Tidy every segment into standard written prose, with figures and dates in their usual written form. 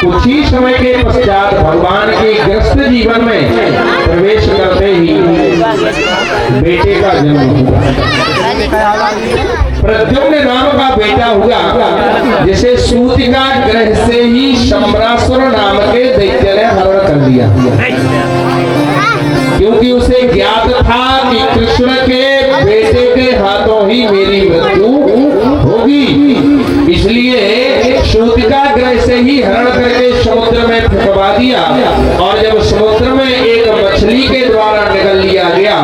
कुछ ही समय के पश्चात भगवान के ग्रस्त जीवन में प्रवेश करते ही बेटे का जन्म हुआ। प्रद्युम्न नाम का बेटा हुआ, जिसे सूतिका ग्रह से ही शंबरासुर नाम के दैत्य ने हरण कर लिया, क्योंकि उसे ज्ञात था कि कृष्ण के बेटे के हाथों ही मेरी मृत्यु होगी। इसलिए सूतिका ग्रह से ही हरण करके समुद्र में फेंकवा दिया, और जब समुद्र में एक मछली के द्वारा निगल लिया गया,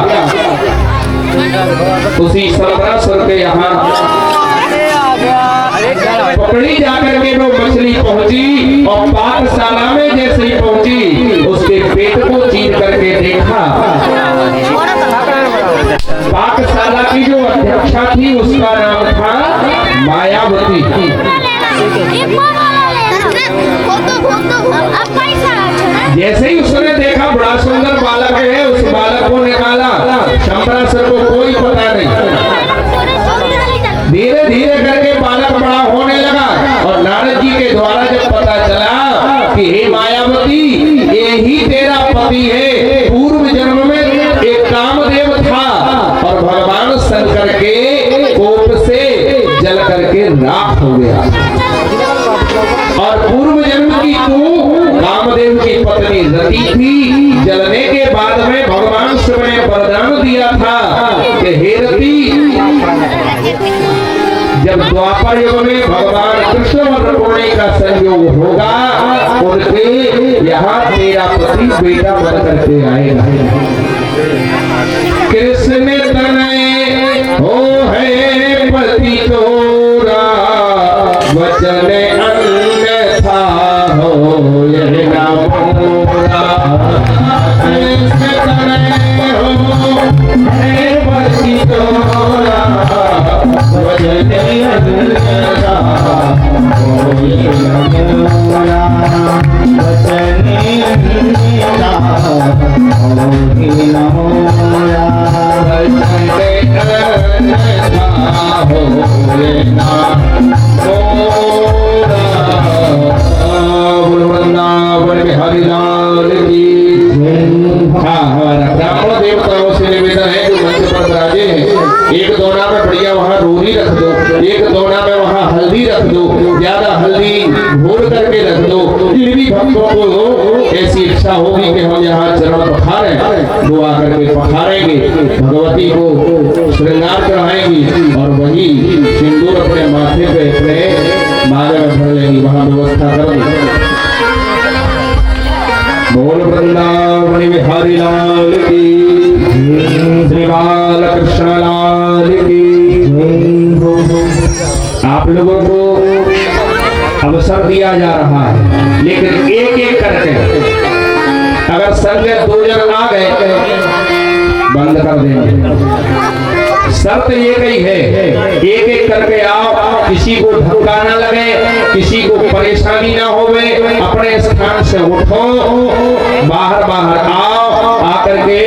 उसी शंबरासुर के यहाँ पकड़ी जाकर के वो मछली पहुंची, और पाकशाला में जैसे ही पहुंची उसके पेट को चीर करके देखा। पाकशाला की जो अध्यक्षा थी उसका नाम था मायावती। जैसे ही उसने देखा बड़ा सुंदर बालक है, उस बालक को निकाला। शंबरासुर को कोई पता नहीं। धीरे धीरे करके बालक बड़ा होने लगा, और नारद जी के द्वारा जब पता चला कि हे मायावती, ये ही तेरा पति है, पूर्व जन्म में एक कामदेव था और भगवान शंकर के कोप से जल करके राख हो गया, और पूर्व जन्म की तू कामदेव की पत्नी रति थी। जलने के बाद में भगवान शिव ने वरदान दिया था कि हे रति, जब द्वापर युग में भगवान कृष्ण और रुक्मिणी का संयोग होगा, उनके यहाँ तेरा पति बेटा बन करके आएगा। कृष्ण तनय हो है पति तोरा, वचन अन्यथा हो यह ना मोरा। कृष्ण तनय हो है पति तोरा, वचन अन्यथा हो यह ना मोरा। वचन अन्यथा हो यह ना मोरा। वृंदावन बिहारी लाल की। ब्राह्मण देवताओं से निवेदन है जो मंच पर विराजे हैं, एक दोना में बढ़िया वहाँ रोली रख दो, एक दोना में वहाँ हल्दी रख दो, ज्यादा हल्दी घोल करके रख दो। जिन भी भक्तों को ऐसी इच्छा होगी कि हम यहाँ चरण पखारे, वो आकर के पखारेंगे, भगवती को श्रृंगार कराएंगी, और वही सिंदूर अपने माथे पे अपने माले में भर लेंगी। वहाँ व्यवस्था करेंगे। बोल वृंदावन बिहारी लाल की, श्री बाल कृष्ण लाल की। आप लोगों को अवसर दिया जा रहा है, लेकिन एक एक करके, अगर संग दो जन आ गए बंद कर देंगे। शर्त ये कही है, एक एक करके आओ, किसी को धक्का ना लगे, किसी को परेशानी ना होवे, अपने स्थान से उठो, बाहर बाहर आओ, आकर के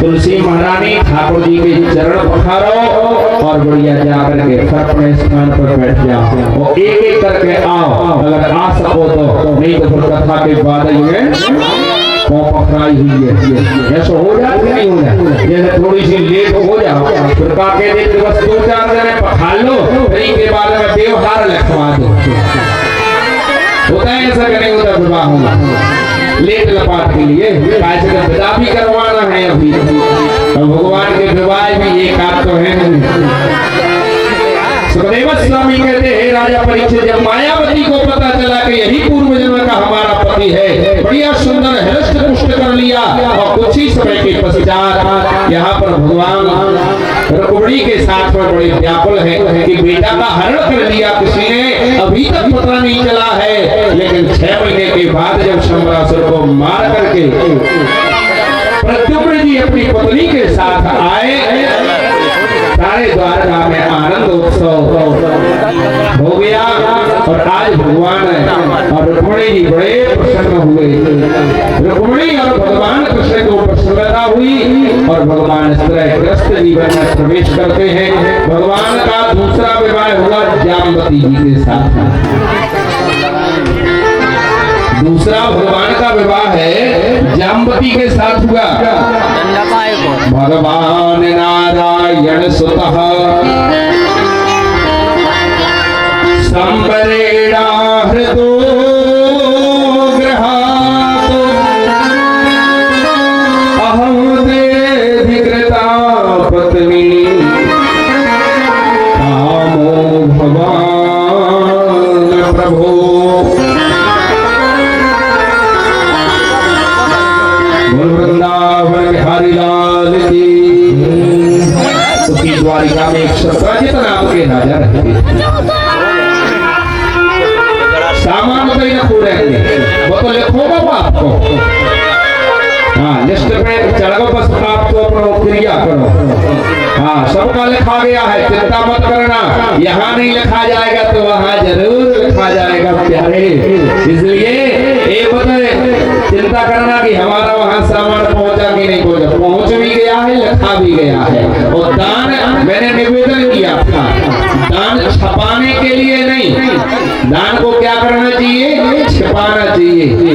तुलसी महारानी ठाकुर जी के चरण पखारो, और बढ़िया जाकर के अपने स्थान पर बैठ जाओ, और एक एक करके आओ। अगर आ सको तो, नहीं तो फिर कथा के बाद ही में पकड़ाई हुई है, ऐसा हो जाए नहीं हो जाए। जैसे थोड़ी सी लेट हो जाओ, फिर काके दिन बस 2-4 दिन पखाल लो, फिर के बाद में व्यवहार लिखवा दो। होता है ऐसा कि नहीं होता विवाह में लेट लपाट के लिए, कैसे विदा भी करवाना है अभी, और भगवान के विवाह भी एक आध तो है। सुखदेव स्वामी कहते हैं, राजा परीक्षित, जब मायावती को पता चला कि यही पूर्व जन्म का हमारा पति है, बढ़िया सुंदर हृष्ट पुष्ट कर लिया, और कुछ ही समय के पश्चात यहाँ पर भगवान रुक्मिणी के साथ में बड़े व्याकुल है कि बेटा का हरण कर लिया किसी ने, अभी तक पता नहीं चला है। लेकिन 6 महीने के बाद जब शंबरासुर को मार करके प्रद्युम्न जी अपनी पत्नी के साथ आए, सारे द्वारका में आनंद उत्सव हो गया, और आज भगवान और रुक्मिणी जी बड़े प्रसन्न हुए। रुक्मिणी और भगवान कृष्ण को प्रसन्नता हुई और भगवान इस तरह ग्रस्त जीवन में प्रवेश करते हैं। भगवान का दूसरा विवाह हुआ जाम्बती जी के साथ। दूसरा भगवान का विवाह है जाम्बती के साथ हुआ। भगवान नारायण सुतः संबरेणा हृदो गृहात् अहं देधिकृता पत्नी कामो भवान् प्रभो। वृंदावन बिहारी लाल की। उसकी द्वारिका में एक सत्यजित नाम के राजा रहते। सामान तो ही रखो रहेंगे, वो तो लिखोगा वो आपको। हाँ, लिस्ट में चढ़ो, बस आप तो अपना क्रिया करो। हाँ, सबका लिखा गया है, चिंता मत करना। यहाँ नहीं लिखा जाएगा तो वहाँ जरूर लिखा जाएगा प्यारे। इसलिए ये बताए चिंता करना कि हमारा वहाँ सामान पहुँचा कि नहीं पहुँचा। पहुँच भी गया है, लिखा भी गया है। और दान मैंने निवेदन किया था, दान छपाने के लिए नहीं, दान को क्या करना चाहिए? छिपाना चाहिए।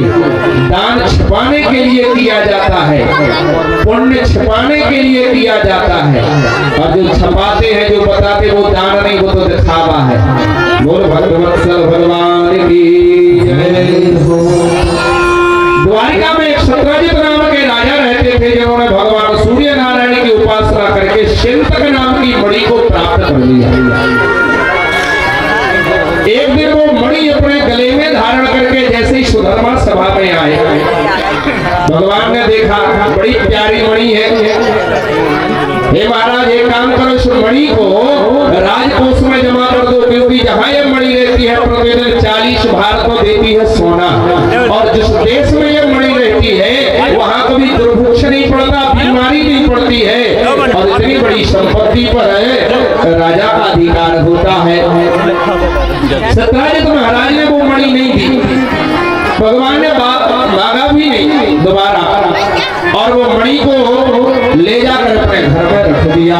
दान छिपाने के लिए किया जाता है, पुण्य छिपाने के लिए किया जाता है। और जो छपाते हैं, जो बताते, वो दान नहीं, वो तो दिखावा है। बोल भगवत्सल भगवान की जय हो। द्वारिका में एक सत्यजित नाम के राजा रहते थे, जिन्होंने भगवान सूर्य नारायण की उपासना करके शिल्पक नाम की मणि को प्राप्त कर लिया। एक दिन वो मणि अपने गले में धारण करके जैसे ही सुधर्मा सभा में आए, भगवान ने देखा बड़ी प्यारी मणि है। हे महाराज, एक काम करो, इस मणि को राजकोष में जमा कर दो, क्योंकि जहाँ ये मणि रहती है प्रतिदिन 40 भार को देती है सोना। और जिस देश में ये मणि रहती है वहाँ कभी दुर्भिक्ष नहीं पड़ता, बीमारी नहीं पड़ती है। और इतनी बड़ी संपत्ति पर राजा का अधिकार होता है। सत्यजित महाराज ने वो मणि नहीं दी, भगवान ने मांगा भी नहीं दोबारा, और वो मणि को ले जाकर अपने घर में रख दिया।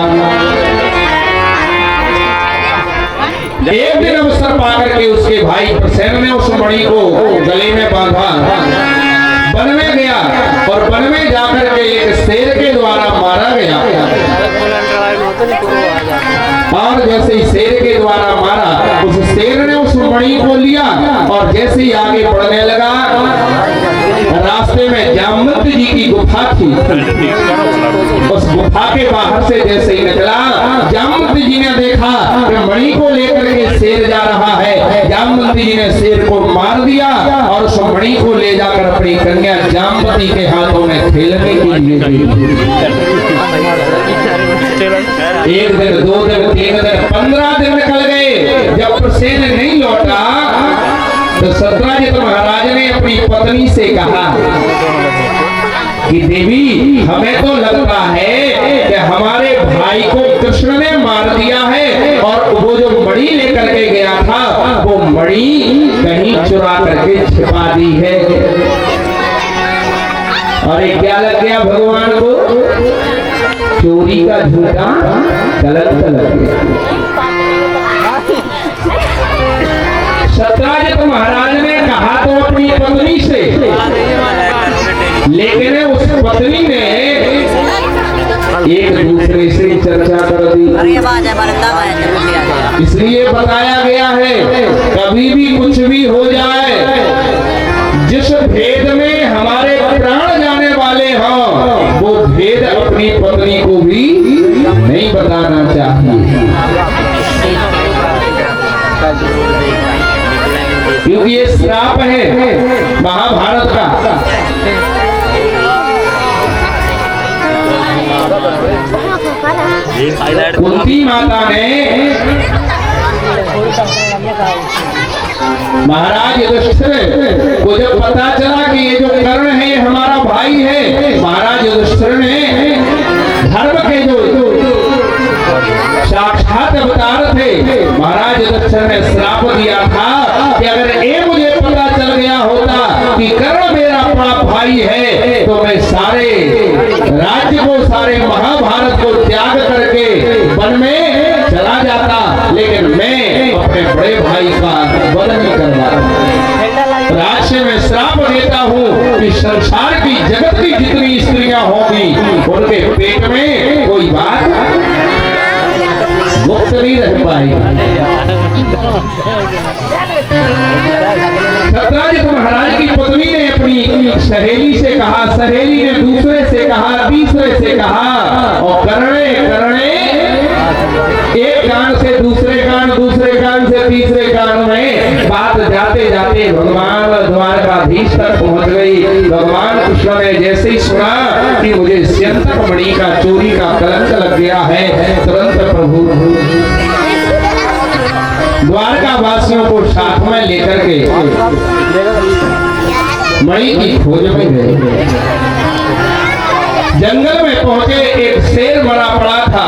एक दिन अवसर पाकर के उसके भाई प्रसेन ने उस मणि को गले में बांधा, वन में गया और वन में जाकर के एक शेर के द्वारा मारा गया। और जैसे ही शेर के द्वारा मारा, उस शेर ने उस मणि को लिया और जैसे ही आगे बढ़ने लगा, रास्ते में जाम्बती जी की गुफा थी। उस गुफा के बाहर से जैसे ही निकला, जाम्बती जी ने देखा कि मणि को लेकर के शेर जा रहा है। जाम्बती जी ने शेर को मार दिया और उस मणि को ले जाकर अपनी कन्या जाम्बती के हाथों में खेलने के लिए दे दी। एक दिन, 2 दिन, 3 दिन, 15 दिन निकल गए। जब प्रसेन नहीं लौटा तो सत्यजित महाराज ने अपनी पत्नी से कहा कि देवी, हमें तो लगता है कि हमारे भाई को कृष्ण ने मार दिया है, और वो जो मणि लेकर के गया था वो मणि कहीं चुरा करके छिपा दी है। और ये क्या लग गया भगवान को? चोरी का झूठा गलत लग गया। सत्यजित महाराज ने कहा तो अपनी पत्नी से, लेकिन उस पत्नी ने एक दूसरे से चर्चा कर दी। इसलिए बताया गया है, कभी भी कुछ भी हो जाए, जिस भेद में हमारे प्राण जाने वाले हों, वो भेद अपनी पत्नी को भी नहीं बताना चाहिए, क्योंकि ये श्राप है महाभारत का। कुंती माता ने महाराज युधिष्ठिर को जब पता चला कि ये जो कर्ण है ये हमारा भाई है, महाराज युधिष्ठिर ने धर्म के जो साक्षात अवतार थे, महाराज युधिष्ठिर ने श्राप दिया था कि अगर ये मुझे पता चल भाई है तो मैं सारे राज्य को, सारे महाभारत को त्याग करके वन में चला जाता, लेकिन मैं अपने बड़े भाई का वध नहीं करवाता। आज से मैं श्राप देता हूँ कि संसार की, जगत की जितनी स्त्रियां होंगी उनके पेट में कोई बात मुक्त नहीं रह पाएगी। सत्यजित महाराज की पत्नी ने अपनी सहेली से कहा, सहेली ने दूसरे से कहा, तीसरे से कहा, और करने करने एक कान से दूसरे कान, दूसरे कान से तीसरे कान में बात जाते जाते भगवान द्वारकाधीश तक पहुंच गई। भगवान कृष्ण ने जैसे ही सुना कि मुझे स्यंतक मणि का, चोरी का कलंक लग गया है, तुरंत प्रभु द्वारका वासियों को साथ में लेकर के मणि की खोज में गए। जंगल में पहुंचे, एक शेर बड़ा पड़ा था।